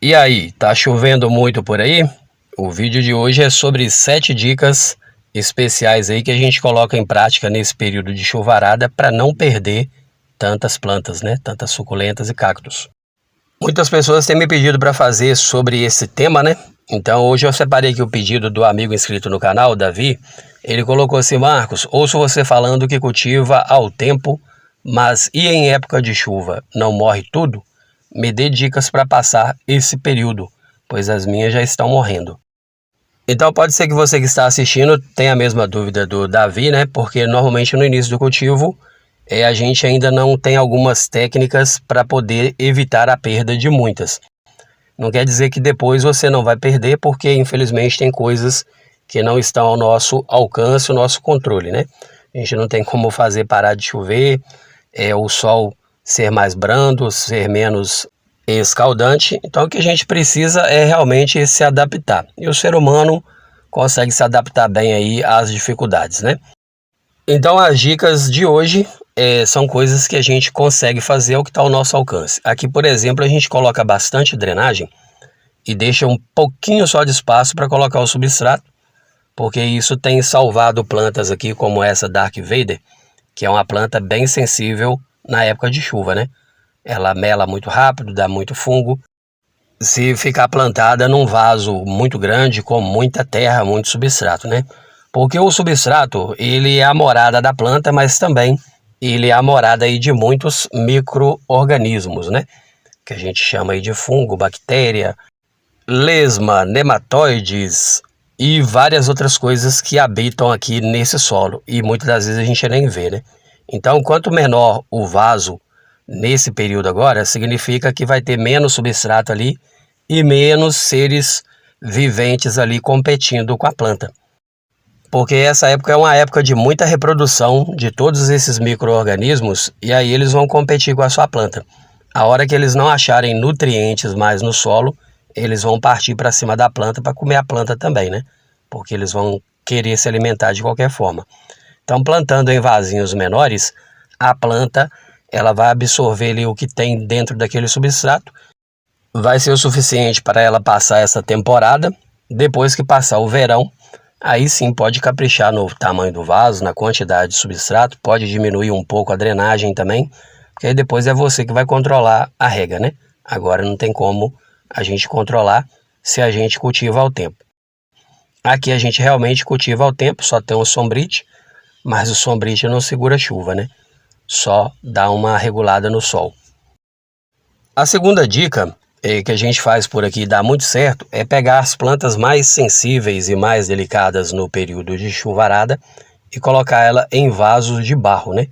E aí, tá chovendo muito por aí? O vídeo de hoje é sobre 7 dicas especiais aí que a gente coloca em prática nesse período de chuvarada para não perder tantas plantas, né? Tantas suculentas e cactos. Muitas pessoas têm me pedido para fazer sobre esse tema, né? Então hoje eu separei aqui o pedido do amigo inscrito no canal, Davi. Ele colocou assim: Marcos, ouço você falando que cultiva ao tempo, mas e em época de chuva, não morre tudo? Me dê dicas para passar esse período, pois as minhas já estão morrendo. Então pode ser que você que está assistindo tenha a mesma dúvida do Davi, né? Porque normalmente no início do cultivo a gente ainda não tem algumas técnicas para poder evitar a perda de muitas. Não quer dizer que depois você não vai perder, porque infelizmente tem coisas que não estão ao nosso alcance, ao nosso controle, né? A gente não tem como fazer parar de chover, o sol ser mais brando, ser menos escaldante. Então o que a gente precisa é realmente se adaptar. E o ser humano consegue se adaptar bem aí às dificuldades, né? Então as dicas de hoje são coisas que a gente consegue fazer ao que está ao nosso alcance. Aqui, por exemplo, a gente coloca bastante drenagem e deixa um pouquinho só de espaço para colocar o substrato, porque isso tem salvado plantas aqui como essa Dark Vader, que é uma planta bem sensível na época de chuva, né? Ela mela muito rápido, dá muito fungo. Se ficar plantada num vaso muito grande, com muita terra, muito substrato, né? Porque o substrato, ele é a morada da planta, mas também ele é a morada aí de muitos micro-organismos, né? Que a gente chama aí de fungo, bactéria, lesma, nematóides e várias outras coisas que habitam aqui nesse solo. E muitas das vezes a gente nem vê, né? Então, quanto menor o vaso nesse período agora, significa que vai ter menos substrato ali e menos seres viventes ali competindo com a planta. Porque essa época é uma época de muita reprodução de todos esses micro-organismos e aí eles vão competir com a sua planta. A hora que eles não acharem nutrientes mais no solo, eles vão partir para cima da planta para comer a planta também, né? Porque eles vão querer se alimentar de qualquer forma. Então, plantando em vasinhos menores, a planta ela vai absorver ali o que tem dentro daquele substrato, vai ser o suficiente para ela passar essa temporada. Depois que passar o verão, aí sim pode caprichar no tamanho do vaso, na quantidade de substrato, pode diminuir um pouco a drenagem também, porque aí depois é você que vai controlar a rega, né? Agora não tem como a gente controlar se a gente cultiva ao tempo. Aqui a gente realmente cultiva ao tempo, só tem o sombrite, mas o sombrite não segura chuva, né? Só dá uma regulada no sol. A segunda dica que a gente faz por aqui e dá muito certo é pegar as plantas mais sensíveis e mais delicadas no período de chuvarada e colocar ela em vasos de barro, né?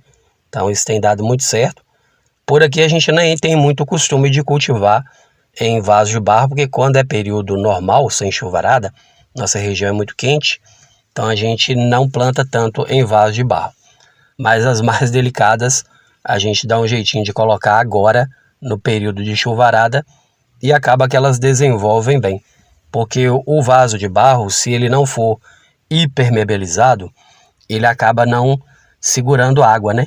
Então isso tem dado muito certo. Por aqui a gente nem tem muito costume de cultivar em vasos de barro, porque quando é período normal, sem chuvarada, nossa região é muito quente, então a gente não planta tanto em vasos de barro. Mas as mais delicadas a gente dá um jeitinho de colocar agora no período de chuvarada e acaba que elas desenvolvem bem. Porque o vaso de barro, se ele não for hipermeabilizado, ele acaba não segurando água, né?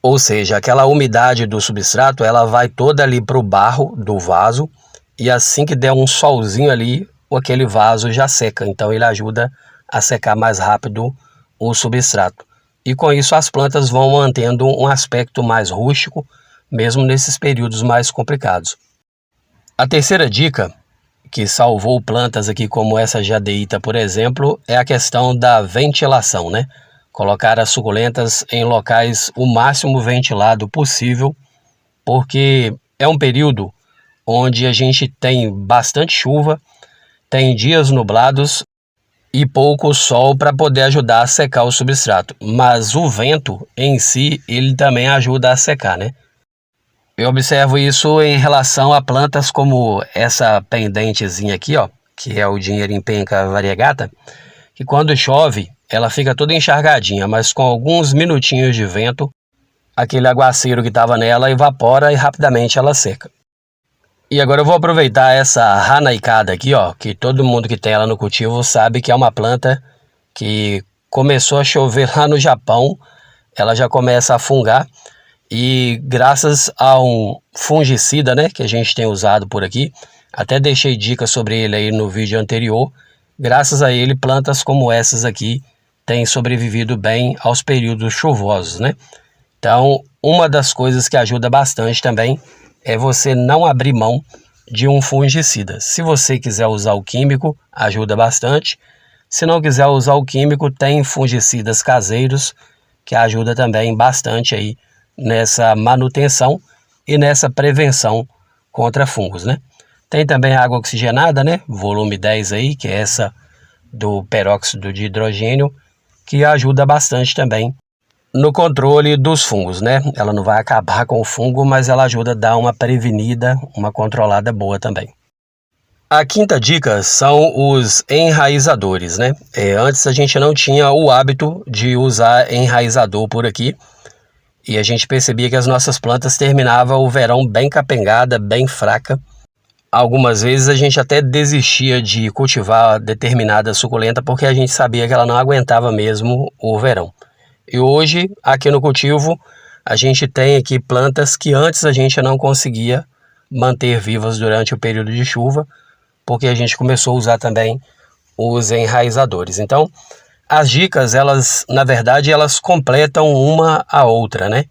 Ou seja, aquela umidade do substrato, ela vai toda ali para o barro do vaso e assim que der um solzinho ali, aquele vaso já seca. Então ele ajuda a secar mais rápido o substrato. E com isso as plantas vão mantendo um aspecto mais rústico, mesmo nesses períodos mais complicados. A terceira dica, que salvou plantas aqui como essa jadeíta, por exemplo, é a questão da ventilação, né? Colocar as suculentas em locais o máximo ventilado possível, porque é um período onde a gente tem bastante chuva, tem dias nublados e pouco sol para poder ajudar a secar o substrato. Mas o vento em si, ele também ajuda a secar, né? Eu observo isso em relação a plantas como essa pendentezinha aqui, ó, que é o dinheirinho penca variegata, que quando chove, ela fica toda enchargadinha, mas com alguns minutinhos de vento, aquele aguaceiro que estava nela evapora e rapidamente ela seca. E agora eu vou aproveitar essa Hanaicada aqui, ó, que todo mundo que tem ela no cultivo sabe que é uma planta que começou a chover lá no Japão, ela já começa a fungar e graças a um fungicida, né, que a gente tem usado por aqui, Até deixei dicas sobre ele aí no vídeo anterior. Graças a ele, plantas como essas aqui têm sobrevivido bem aos períodos chuvosos, né? Então, uma das coisas que ajuda bastante também é você não abrir mão de um fungicida. Se você quiser usar o químico, ajuda bastante. Se não quiser usar o químico, tem fungicidas caseiros que ajuda também bastante aí nessa manutenção e nessa prevenção contra fungos, né? Tem também a água oxigenada, né? Volume 10 aí, que é essa do peróxido de hidrogênio, que ajuda bastante também no controle dos fungos, né? Ela não vai acabar com o fungo, mas ela ajuda a dar uma prevenida, uma controlada boa também. A quinta dica são os enraizadores, né? Antes a gente não tinha o hábito de usar enraizador por aqui, e a gente percebia que as nossas plantas terminavam o verão bem capengada, bem fraca. Algumas vezes a gente até desistia de cultivar determinada suculenta porque a gente sabia que ela não aguentava mesmo o verão. E hoje, aqui no cultivo, a gente tem aqui plantas que antes a gente não conseguia manter vivas durante o período de chuva, porque a gente começou a usar também os enraizadores. Então, as dicas, elas, na verdade, elas completam uma a outra, né?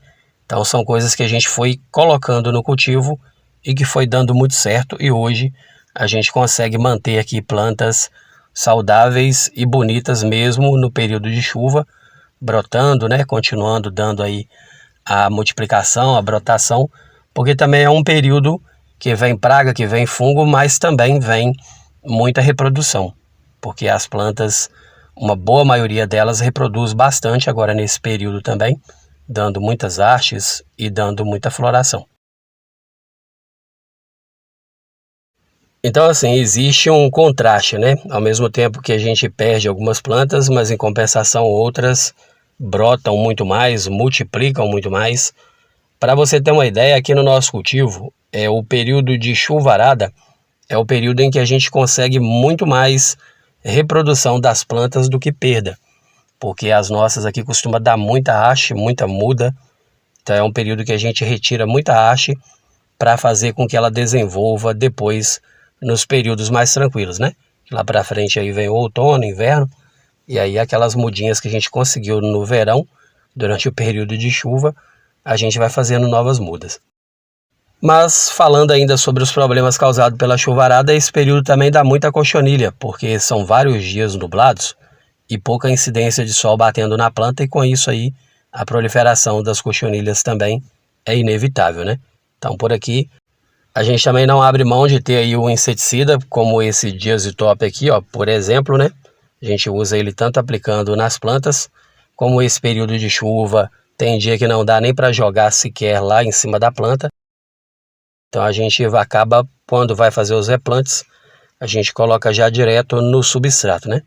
Então, são coisas que a gente foi colocando no cultivo e que foi dando muito certo, e hoje a gente consegue manter aqui plantas saudáveis e bonitas mesmo no período de chuva, brotando, né, continuando dando aí a multiplicação, a brotação, porque também é um período que vem praga, que vem fungo, mas também vem muita reprodução, porque as plantas, uma boa maioria delas reproduz bastante agora nesse período também, dando muitas hastes e dando muita floração. Então, assim, existe um contraste, né? Ao mesmo tempo que a gente perde algumas plantas, mas em compensação outras brotam muito mais, multiplicam muito mais. Para você ter uma ideia, aqui no nosso cultivo, o período de chuvarada é o período em que a gente consegue muito mais reprodução das plantas do que perda, porque as nossas aqui costumam dar muita haste, muita muda. Então é um período que a gente retira muita haste para fazer com que ela desenvolva depois nos períodos mais tranquilos, né? Lá para frente aí vem o outono, inverno, e aí aquelas mudinhas que a gente conseguiu no verão, durante o período de chuva, a gente vai fazendo novas mudas. Mas falando ainda sobre os problemas causados pela chuvarada, esse período também dá muita cochonilha, porque são vários dias nublados e pouca incidência de sol batendo na planta, e com isso aí a proliferação das cochonilhas também é inevitável, né? Então por aqui a gente também não abre mão de ter aí o inseticida, como esse Diazitop aqui, ó, por exemplo, né? A gente usa ele tanto aplicando nas plantas, como esse período de chuva, tem dia que não dá nem para jogar sequer lá em cima da planta. Então a gente acaba, quando vai fazer os replantes, a gente coloca já direto no substrato, né?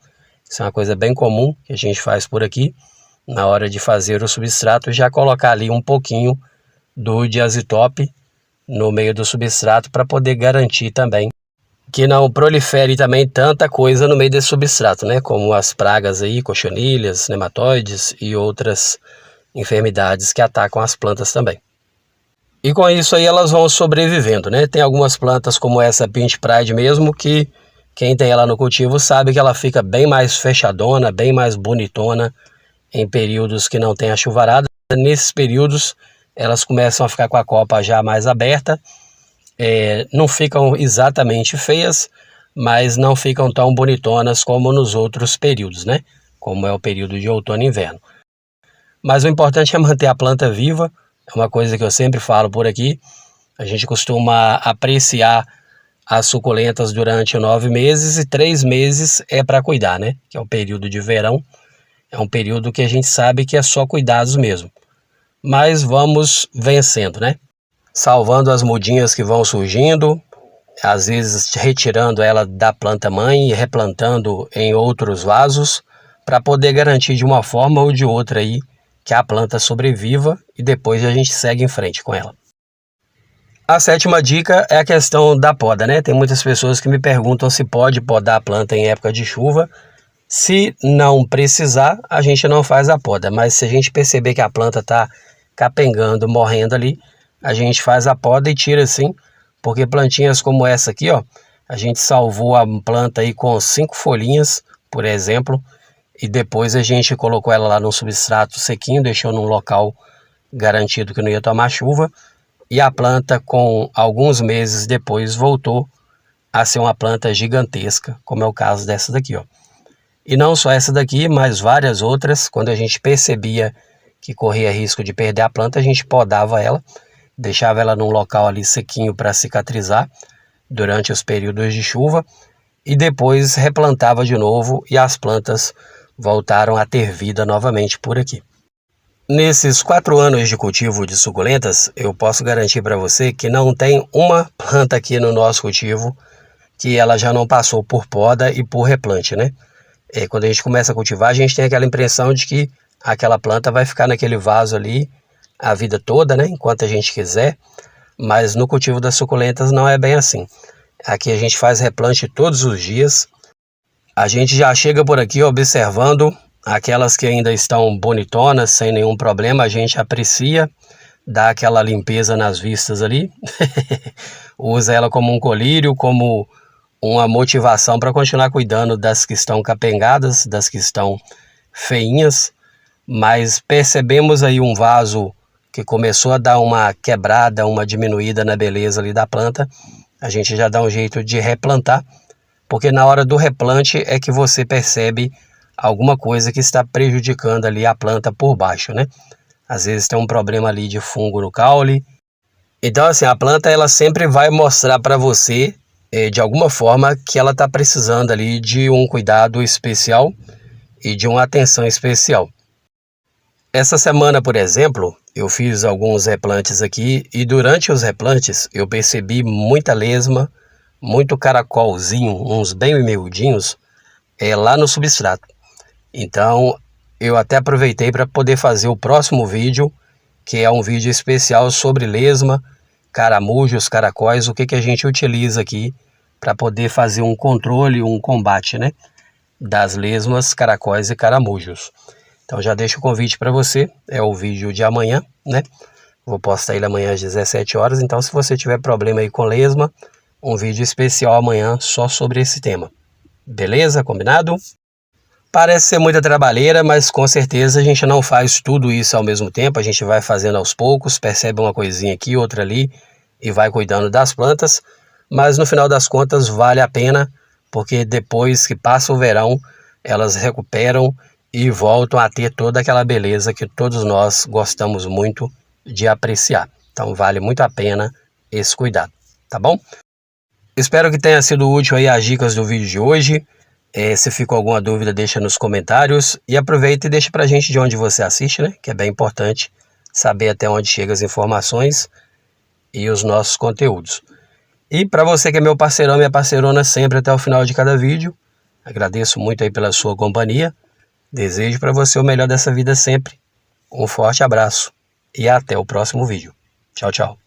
Isso é uma coisa bem comum que a gente faz por aqui. Na hora de fazer o substrato, já colocar ali um pouquinho do Diazitop no meio do substrato para poder garantir também que não prolifere também tanta coisa no meio desse substrato, né? Como as pragas aí, cochonilhas, nematóides e outras enfermidades que atacam as plantas também. E com isso aí elas vão sobrevivendo, né? Tem algumas plantas como essa Pink Pride mesmo, que quem tem ela no cultivo sabe que ela fica bem mais fechadona, bem mais bonitona em períodos que não tem a chuvarada. Nesses períodos elas começam a ficar com a copa já mais aberta, não ficam exatamente feias, mas não ficam tão bonitonas como nos outros períodos, né? Como é o período de outono e inverno. Mas o importante é manter a planta viva, é uma coisa que eu sempre falo por aqui. A gente costuma apreciar as suculentas durante 9 meses e 3 meses é para cuidar, né? Que é o período de verão, é um período que a gente sabe que é só cuidados mesmo. Mas vamos vencendo, né? Salvando as mudinhas que vão surgindo, às vezes retirando ela da planta mãe e replantando em outros vasos, para poder garantir de uma forma ou de outra aí que a planta sobreviva e depois a gente segue em frente com ela. A sétima dica é a questão da poda, né? Tem muitas pessoas que me perguntam se pode podar a planta em época de chuva. Se não precisar, a gente não faz a poda, mas se a gente perceber que a planta está capengando, morrendo ali, a gente faz a poda e tira assim, porque plantinhas como essa aqui, ó, A gente salvou a planta aí com 5 folhinhas, por exemplo, e depois a gente colocou ela lá no substrato sequinho, deixou num local garantido que não ia tomar chuva, e a planta com alguns meses depois voltou a ser uma planta gigantesca, como é o caso dessa daqui, ó. E não só essa daqui, mas várias outras. Quando a gente percebia que corria risco de perder a planta, a gente podava ela, deixava ela num local ali sequinho para cicatrizar durante os períodos de chuva e depois replantava de novo e as plantas voltaram a ter vida novamente por aqui. Nesses 4 anos de cultivo de suculentas, eu posso garantir para você que não tem uma planta aqui no nosso cultivo que ela já não passou por poda e por replante, né? Quando a gente começa a cultivar, a gente tem aquela impressão de que aquela planta vai ficar naquele vaso ali a vida toda, né? Enquanto a gente quiser, mas no cultivo das suculentas não é bem assim. Aqui a gente faz replante todos os dias. A gente já chega por aqui observando aquelas que ainda estão bonitonas, sem nenhum problema, a gente aprecia, dá aquela limpeza nas vistas ali, usa ela como um colírio, como uma motivação para continuar cuidando das que estão capengadas, das que estão feinhas, mas percebemos aí um vaso que começou a dar uma quebrada, uma diminuída na beleza ali da planta, a gente já dá um jeito de replantar, porque na hora do replante é que você percebe alguma coisa que está prejudicando ali a planta por baixo, né? Às vezes tem um problema ali de fungo no caule. Então assim, a planta ela sempre vai mostrar para você, de alguma forma, que ela está precisando ali de um cuidado especial e de uma atenção especial. Essa semana, por exemplo, eu fiz alguns replantes aqui e durante os replantes eu percebi muita lesma, muito caracolzinho, uns bem miudinhos, lá no substrato. Então eu até aproveitei para poder fazer o próximo vídeo, que é um vídeo especial sobre lesma, caramujos, caracóis, o que a gente utiliza aqui para poder fazer um controle, um combate, né, das lesmas, caracóis e caramujos. Então já deixo o convite para você, é o vídeo de amanhã, né? Vou postar ele amanhã às 17 horas, então se você tiver problema aí com lesma, um vídeo especial amanhã só sobre esse tema. Beleza? Combinado? Parece ser muita trabalheira, mas com certeza a gente não faz tudo isso ao mesmo tempo, a gente vai fazendo aos poucos, percebe uma coisinha aqui, outra ali e vai cuidando das plantas, mas no final das contas vale a pena, porque depois que passa o verão, elas recuperam e voltam a ter toda aquela beleza que todos nós gostamos muito de apreciar. Então vale muito a pena esse cuidado, tá bom? Espero que tenha sido útil aí as dicas do vídeo de hoje. Se ficou alguma dúvida, deixa nos comentários e aproveita e deixa pra gente de onde você assiste, né? Que é bem importante saber até onde chegam as informações e os nossos conteúdos. E para você que é meu parceirão, minha parceirona sempre até o final de cada vídeo, agradeço muito aí pela sua companhia. Desejo para você o melhor dessa vida sempre. Um forte abraço e até o próximo vídeo. Tchau, tchau.